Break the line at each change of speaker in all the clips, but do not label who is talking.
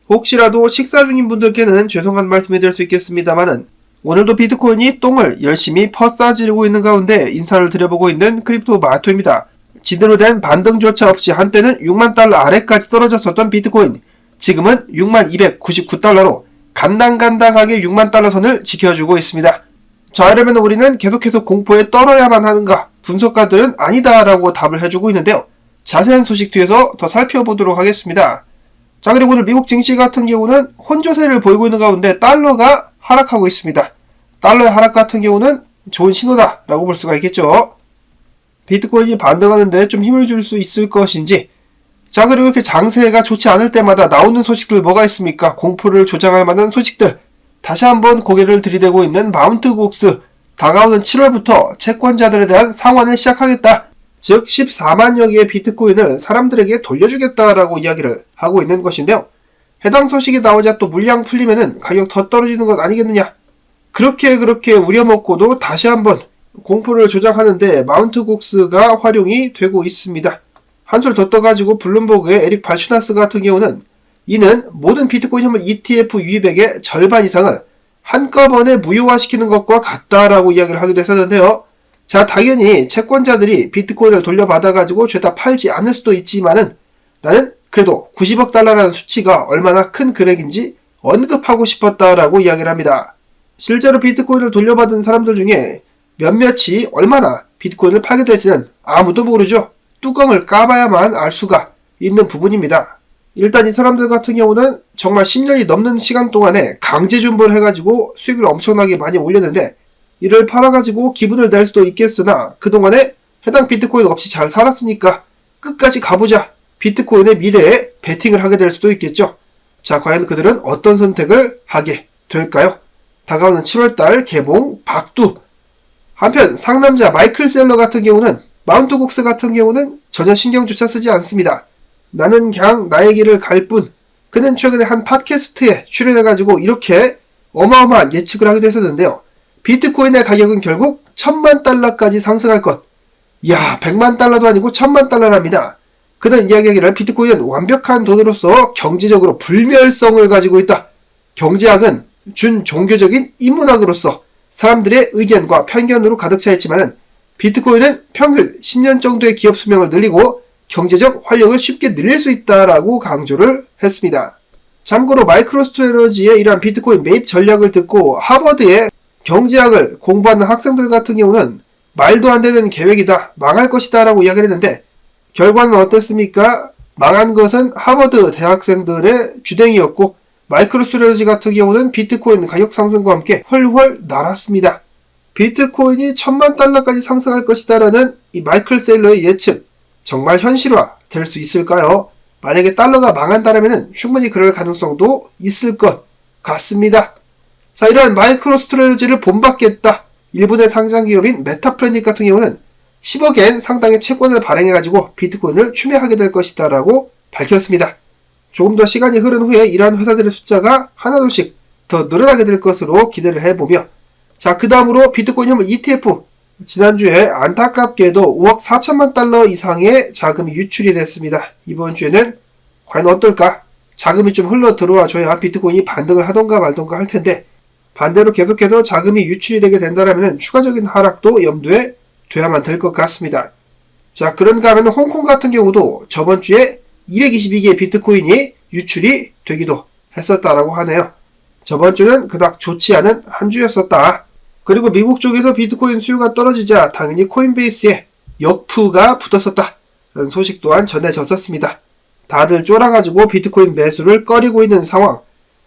혹시라도 식사 중인 분들께는 죄송한 말씀이 될 수 있겠습니다만은 오늘도 비트코인이 똥을 열심히 퍼싸지르고 있는 가운데 인사를 드려보고 있는 크립토 마토입니다. 제대로 된 반등조차 없이 한때는 6만 달러 아래까지 떨어졌었던 비트코인, 지금은 6만 299달러로 간당간당하게 6만 달러 선을 지켜주고 있습니다. 자, 이러면 우리는 계속해서 공포에 떨어야만 하는가? 분석가들은 아니다 라고 답을 해주고 있는데요. 자세한 소식 뒤에서 더 살펴보도록 하겠습니다. 자, 그리고 오늘 미국 증시 같은 경우는 혼조세를 보이고 있는 가운데 달러가 하락하고 있습니다. 달러의 하락 같은 경우는 좋은 신호다 라고 볼 수가 있겠죠. 비트코인이 반등하는데 좀 힘을 줄 수 있을 것인지. 자, 그리고 이렇게 장세가 좋지 않을 때마다 나오는 소식들 뭐가 있습니까? 공포를 조장할 만한 소식들. 다시 한번 고개를 들이대고 있는 마운트 곡스. 다가오는 7월부터 채권자들에 대한 상환을 시작하겠다. 즉 14만여 개의 비트코인을 사람들에게 돌려주겠다라고 이야기를 하고 있는 것인데요. 해당 소식이 나오자 또 물량 풀리면은 가격 더 떨어지는 것 아니겠느냐. 그렇게 우려먹고도 다시 한번 공포를 조장하는데 마운트 곡스가 활용이 되고 있습니다. 한술 더 떠가지고 블룸버그의 에릭 발슈나스 같은 경우는 이는 모든 비트코인 현물 ETF 유입액의 절반 이상을 한꺼번에 무효화시키는 것과 같다라고 이야기를 하기도 했었는데요. 자, 당연히 채권자들이 비트코인을 돌려받아가지고 죄다 팔지 않을 수도 있지만은 나는 그래도 90억 달러라는 수치가 얼마나 큰 금액인지 언급하고 싶었다라고 이야기를 합니다. 실제로 비트코인을 돌려받은 사람들 중에 몇몇이 얼마나 비트코인을 팔게 될지는 아무도 모르죠. 뚜껑을 까봐야만 알 수가 있는 부분입니다. 일단 이 사람들 같은 경우는 정말 10년이 넘는 시간 동안에 강제 준벌을 해가지고 수익을 엄청나게 많이 올렸는데 이를 팔아가지고 기분을 낼 수도 있겠으나 그동안에 해당 비트코인 없이 잘 살았으니까 끝까지 가보자. 비트코인의 미래에 베팅을 하게 될 수도 있겠죠. 자, 과연 그들은 어떤 선택을 하게 될까요? 다가오는 7월달 개봉 박두. 한편 상남자 마이클 셀러 같은 경우는 마운트 곡스 같은 경우는 전혀 신경조차 쓰지 않습니다. 나는 그냥 나의 길을 갈 뿐. 그는 최근에 한 팟캐스트에 출연해가지고 이렇게 어마어마한 예측을 하기도 했었는데요. 비트코인의 가격은 결국 1000만 달러까지 상승할 것. 이야, 100만 달러도 아니고 1000만 달러랍니다. 그는 이야기하기를 비트코인은 완벽한 돈으로서 경제적으로 불멸성을 가지고 있다. 경제학은 준종교적인 인문학으로서 사람들의 의견과 편견으로 가득 차 있지만 비트코인은 평균 10년 정도의 기업 수명을 늘리고 경제적 활력을 쉽게 늘릴 수 있다라고 강조를 했습니다. 참고로 마이크로스트레러지의 이러한 비트코인 매입 전략을 듣고 하버드의 경제학을 공부하는 학생들 같은 경우는 말도 안 되는 계획이다, 망할 것이다 라고 이야기를 했는데 결과는 어땠습니까? 망한 것은 하버드 대학생들의 주댕이였고 마이크로스트레러지 같은 경우는 비트코인 가격 상승과 함께 훨훨 날았습니다. 비트코인이 1000만 달러까지 상승할 것이다 라는 이 마이클 셀러의 예측, 정말 현실화 될 수 있을까요? 만약에 달러가 망한다면 충분히 그럴 가능성도 있을 것 같습니다. 자, 이러한 마이크로스트레러지를 본받겠다. 일본의 상장 기업인 메타플래닛 같은 경우는 10억엔 상당의 채권을 발행해가지고 비트코인을 추매하게 될 것이다 라고 밝혔습니다. 조금 더 시간이 흐른 후에 이러한 회사들의 숫자가 하나둘씩 더 늘어나게 될 것으로 기대를 해보며, 자, 그 다음으로 비트코인 현물 ETF. 지난주에 안타깝게도 5억 4천만 달러 이상의 자금이 유출이 됐습니다. 이번 주에는 과연 어떨까? 자금이 좀 흘러 들어와줘야 비트코인이 반등을 하던가 말던가 할 텐데 반대로 계속해서 자금이 유출이 되게 된다면 추가적인 하락도 염두에 둬야만 될 것 같습니다. 자, 그런가 하면 홍콩 같은 경우도 저번 주에 222개의 비트코인이 유출이 되기도 했었다라고 하네요. 저번 주는 그닥 좋지 않은 한 주였었다. 그리고 미국 쪽에서 비트코인 수요가 떨어지자 당연히 코인베이스에 역푸가 붙었었다. 라는 소식 또한 전해졌었습니다. 다들 쫄아가지고 비트코인 매수를 꺼리고 있는 상황.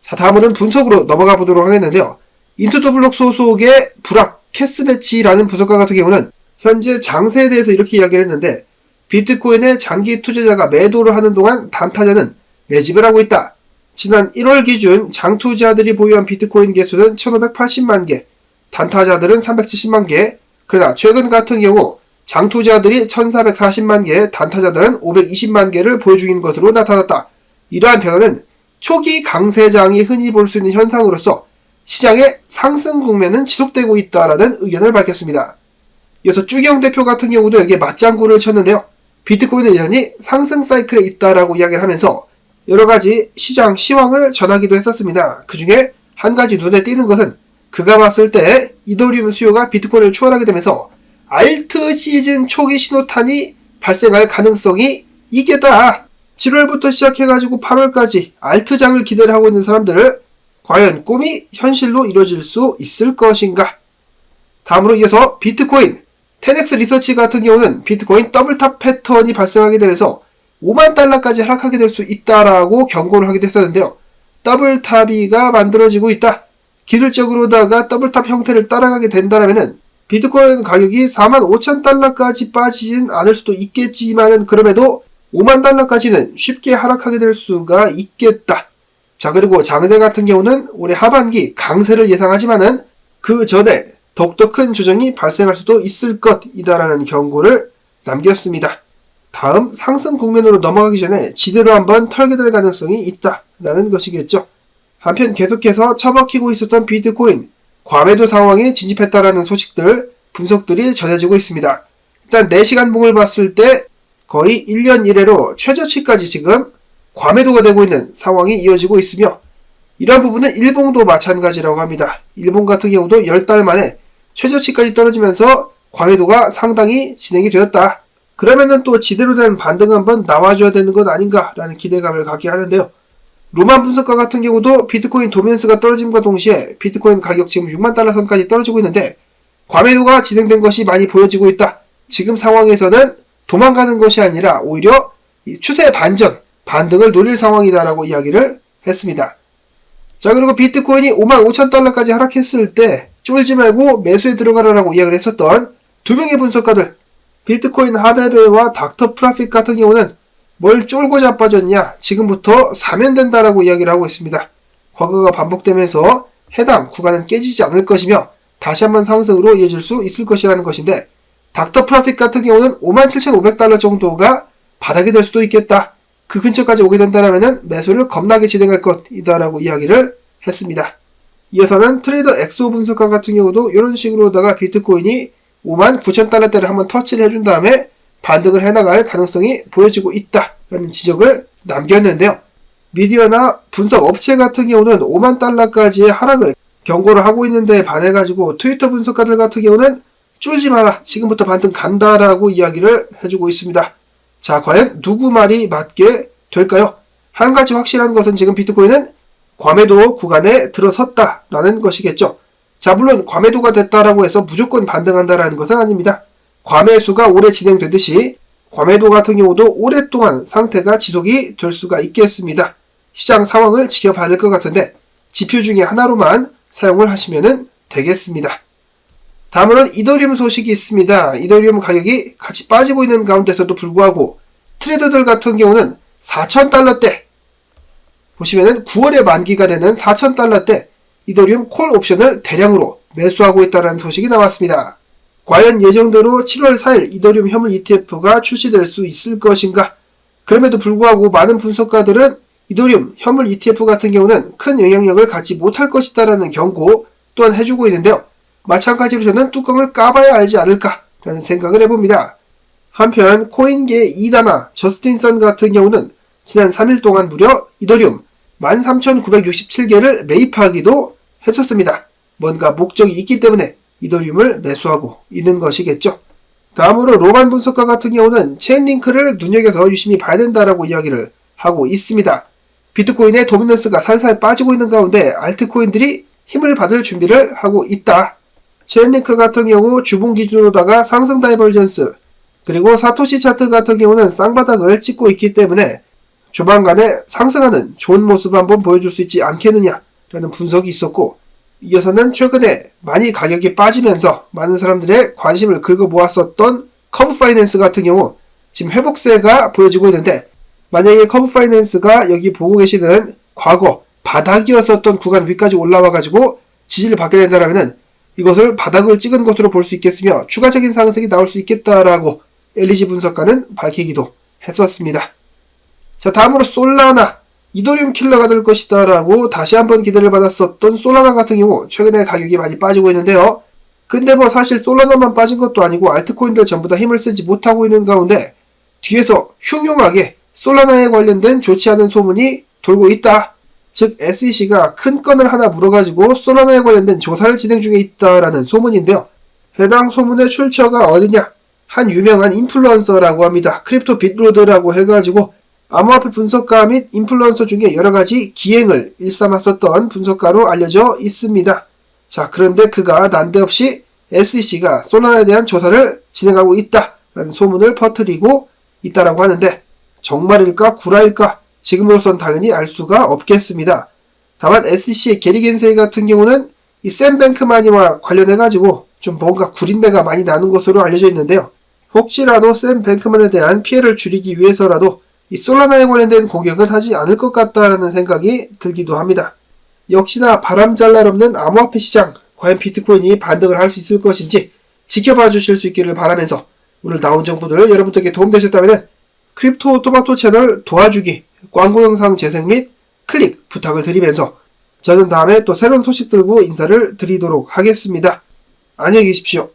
자, 다음으로는 분석으로 넘어가 보도록 하겠는데요. 인투더블록 소속의 브락 캐스매치라는 분석가 같은 경우는 현재 장세에 대해서 이렇게 이야기를 했는데 비트코인의 장기 투자자가 매도를 하는 동안 단타자는 매집을 하고 있다. 지난 1월 기준 장투자들이 보유한 비트코인 개수는 1580만 개, 단타자들은 370만 개. 그러나 최근 같은 경우 장투자들이 1440만 개, 단타자들은 520만 개를 보유 중인 것으로 나타났다. 이러한 변화는 초기 강세장이 흔히 볼 수 있는 현상으로서 시장의 상승 국면은 지속되고 있다라는 의견을 밝혔습니다. 이어서 쭈경 대표 같은 경우도 여기에 맞장구를 쳤는데요. 비트코인은 여전히 상승 사이클에 있다라고 이야기를 하면서 여러가지 시장 시황을 전하기도 했었습니다. 그 중에 한 가지 눈에 띄는 것은 그가 봤을 때 이더리움 수요가 비트코인을 추월하게 되면서 알트 시즌 초기 신호탄이 발생할 가능성이 있겠다. 7월부터 시작해가지고 8월까지 알트장을 기대를 하고 있는 사람들, 과연 꿈이 현실로 이루어질 수 있을 것인가? 다음으로 이어서 비트코인 10X 리서치 같은 경우는 비트코인 더블탑 패턴이 발생하게 되면서 5만 달러까지 하락하게 될 수 있다라고 경고를 하기도 했었는데요. 더블탑이가 만들어지고 있다. 기술적으로다가 더블탑 형태를 따라가게 된다면은 비트코인 가격이 4만 5천 달러까지 빠지진 않을 수도 있겠지만은 그럼에도 5만 달러까지는 쉽게 하락하게 될 수가 있겠다. 자, 그리고 장세 같은 경우는 올해 하반기 강세를 예상하지만은 그 전에 더욱더 큰 조정이 발생할 수도 있을 것이다라는 경고를 남겼습니다. 다음 상승 국면으로 넘어가기 전에 지대로 한번 털게 될 가능성이 있다라는 것이겠죠. 한편 계속해서 처박히고 있었던 비트코인 과매도 상황에 진입했다라는 소식들, 분석들이 전해지고 있습니다. 일단 4시간 봉을 봤을 때 거의 1년 이래로 최저치까지 지금 과매도가 되고 있는 상황이 이어지고 있으며 이러한 부분은 일봉도 마찬가지라고 합니다. 일본 같은 경우도 10달 만에 최저치까지 떨어지면서 과매도가 상당히 진행이 되었다. 그러면은 또 지대로 된 반등 한번 나와줘야 되는 것 아닌가라는 기대감을 갖게 하는데요. 로만 분석가 같은 경우도 비트코인 도면스가 떨어짐과 동시에 비트코인 가격 지금 6만 달러 선까지 떨어지고 있는데 과매도가 진행된 것이 많이 보여지고 있다. 지금 상황에서는 도망가는 것이 아니라 오히려 추세 반전, 반등을 노릴 상황이다라고 이야기를 했습니다. 자, 그리고 비트코인이 5만 5천 달러까지 하락했을 때 쫄지 말고 매수에 들어가라라고 이야기를 했었던 두 명의 분석가들, 비트코인 하베베와 닥터 프라핏 같은 경우는 뭘 쫄고 자빠졌냐, 지금부터 사면 된다라고 이야기를 하고 있습니다. 과거가 반복되면서 해당 구간은 깨지지 않을 것이며 다시 한번 상승으로 이어질 수 있을 것이라는 것인데, 닥터 프라핏 같은 경우는 57,500달러 정도가 바닥이 될 수도 있겠다. 그 근처까지 오게 된다면 매수를 겁나게 진행할 것이다라고 이야기를 했습니다. 이어서는 트레이더 엑소 분석가 같은 경우도 이런 식으로다가 비트코인이 59,000달러대를 한번 터치를 해준 다음에 반등을 해나갈 가능성이 보여지고 있다라는 지적을 남겼는데요. 미디어나 분석 업체 같은 경우는 5만 달러까지의 하락을 경고를 하고 있는데 반해가지고 트위터 분석가들 같은 경우는 쫄지 마라, 지금부터 반등 간다라고 이야기를 해주고 있습니다. 자, 과연 누구 말이 맞게 될까요? 한 가지 확실한 것은 지금 비트코인은 과매도 구간에 들어섰다라는 것이겠죠. 자, 물론 과매도가 됐다라고 해서 무조건 반등한다라는 것은 아닙니다. 과매수가 오래 진행되듯이 과매도 같은 경우도 오랫동안 상태가 지속이 될 수가 있겠습니다. 시장 상황을 지켜봐야 될 것 같은데 지표 중에 하나로만 사용을 하시면 되겠습니다. 다음으로는 이더리움 소식이 있습니다. 이더리움 가격이 같이 빠지고 있는 가운데서도 불구하고 트레이더들 같은 경우는 4,000달러대, 보시면은 9월에 만기가 되는 4,000달러대 이더리움 콜 옵션을 대량으로 매수하고 있다는 소식이 나왔습니다. 과연 예정대로 7월 4일 이더리움 현물 ETF가 출시될 수 있을 것인가? 그럼에도 불구하고 많은 분석가들은 이더리움 현물 ETF 같은 경우는 큰 영향력을 갖지 못할 것이다라는 경고 또한 해주고 있는데요. 마찬가지로 저는 뚜껑을 까봐야 알지 않을까라는 생각을 해봅니다. 한편 코인계 2단아 저스틴선 같은 경우는 지난 3일 동안 무려 이더리움 13,967개를 매입하기도 했었습니다. 뭔가 목적이 있기 때문에 이더리움을 매수하고 있는 것이겠죠. 다음으로 로만 분석가 같은 경우는 체인링크를 눈여겨서 유심히 봐야 된다라고 이야기를 하고 있습니다. 비트코인의 도미넌스가 살살 빠지고 있는 가운데 알트코인들이 힘을 받을 준비를 하고 있다. 체인링크 같은 경우 주봉 기준으로다가 상승 다이버전스, 그리고 사토시 차트 같은 경우는 쌍바닥을 찍고 있기 때문에 조만간에 상승하는 좋은 모습 한번 보여줄 수 있지 않겠느냐라는 분석이 있었고, 이어서는 최근에 많이 가격이 빠지면서 많은 사람들의 관심을 긁어 모았었던 커브 파이낸스 같은 경우 지금 회복세가 보여지고 있는데, 만약에 커브 파이낸스가 여기 보고 계시는 과거 바닥이었었던 구간 위까지 올라와가지고 지지를 받게 된다면 이것을 바닥을 찍은 것으로 볼 수 있겠으며 추가적인 상승이 나올 수 있겠다라고 LG 분석가는 밝히기도 했었습니다. 자, 다음으로 솔라나, 이더리움 킬러가 될 것이다 라고 다시 한번 기대를 받았었던 솔라나 같은 경우 최근에 가격이 많이 빠지고 있는데요. 근데 뭐 사실 솔라나만 빠진 것도 아니고 알트코인들 전부 다 힘을 쓰지 못하고 있는 가운데 뒤에서 흉흉하게 솔라나에 관련된 좋지 않은 소문이 돌고 있다. 즉 SEC가 큰 건을 하나 물어가지고 솔라나에 관련된 조사를 진행 중에 있다라는 소문인데요. 해당 소문의 출처가 어디냐? 한 유명한 인플루언서라고 합니다. 크립토 빗로드라고 해가지고 암호화폐 분석가 및 인플루언서 중에 여러가지 기행을 일삼았었던 분석가로 알려져 있습니다. 자, 그런데 그가 난데없이 SEC가 솔라나에 대한 조사를 진행하고 있다라는 소문을 퍼뜨리고 있다라고 하는데 정말일까 구라일까? 지금으로선 당연히 알 수가 없겠습니다. 다만 SEC의 게리 겐세이 같은 경우는 이 샘 뱅크만이와 관련해가지고 좀 뭔가 구린내가 많이 나는 것으로 알려져 있는데요. 혹시라도 샘 뱅크만에 대한 피해를 줄이기 위해서라도 이 솔라나에 관련된 공격은 하지 않을 것 같다라는 생각이 들기도 합니다. 역시나 바람잘 날 없는 암호화폐 시장, 과연 비트코인이 반등을 할 수 있을 것인지 지켜봐 주실 수 있기를 바라면서 오늘 나온 정보들 여러분들께 도움되셨다면 크립토 토마토 채널 도와주기, 광고 영상 재생 및 클릭 부탁을 드리면서 저는 다음에 또 새로운 소식 들고 인사를 드리도록 하겠습니다. 안녕히 계십시오.